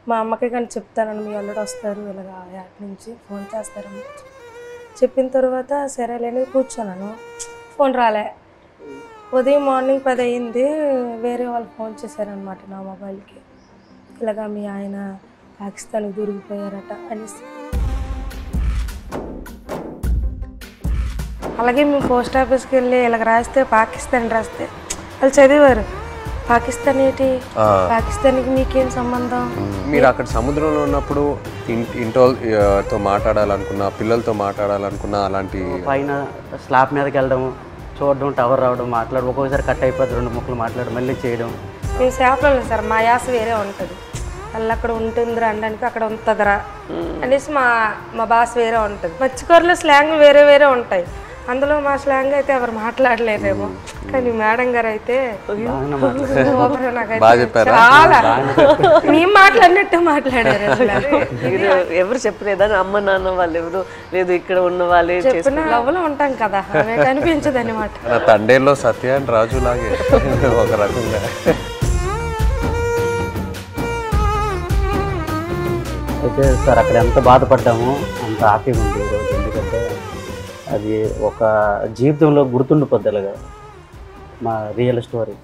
మా అమ్మకి కానీ చెప్తానని మీ అల్లుడు వస్తారు ఇలాగ యాడ్ నుంచి ఫోన్ చేస్తారని చెప్పిన తర్వాత సరేలేని కూర్చున్నాను. ఫోన్ రాలే. ఉదయం మార్నింగ్ 10 అయింది. వేరే వాళ్ళు ఫోన్ చేశారనమాట నా మొబైల్కి. ఇలాగ మీ ఆయన పాకిస్తాన్కి దొరికిపోయారట అనేసి. అలాగే మేము పోస్ట్ ఆఫీస్కి వెళ్ళి ఇలాగ రాస్తే పాకిస్తాన్ రాస్తే వాళ్ళు చదివారు. పాకిస్తాన్ ఏంటి, పాకిస్తాన్కి మీకేం సంబంధం? మీరు అక్కడ సముద్రంలో ఉన్నప్పుడు ఇంటితో మాట్లాడాలనుకున్నా, పిల్లలతో మాట్లాడాలనుకున్నా అలాంటి పైన స్లాబ్ మీదకి వెళ్ళడం, చూడడం, టవర్ రావడం, మాట్లాడడం, ఒక్కొక్కసారి కట్ అయిపోతుంది, 2 ముక్కలు మాట్లాడడం, మళ్ళీ చేయడం. మేము సేపలో సార్ మా యాస వేరే ఉంటుంది. వాళ్ళు అక్కడ ఉంటుందిరా అనడానికి అక్కడ ఉంటుందిరా అనేసి మా భాష వేరే ఉంటుంది. మత్స్యకారుల స్లాంగ్ వేరే వేరే ఉంటాయి. అందులో మా స్లాంగ్ అయితే ఎవరు మాట్లాడలేరేమో, కానీ మేడం గారు అయితే చాలా మేము మాట్లాడినట్టు మాట్లాడారు. ఎవరు చెప్పలేదా? అమ్మ నాన్న వాళ్ళు ఎవరు లేదు, ఇక్కడ ఉన్న వాళ్ళే చెప్పిన లవ్లో ఉంటాం కదా, కనిపించదు అనమాట. తండేల్లో సత్య అండ్ రాజు లాగే ఒక రకంగా. అయితే సార్ అక్కడ ఎంత బాధపడ్డామో అంత హ్యాపీగా ఉంది ఈరోజు. ఎందుకంటే అది ఒక జీవితంలో గుర్తుండిపోద్ది అలాగా మా రియల్ స్టోరీ.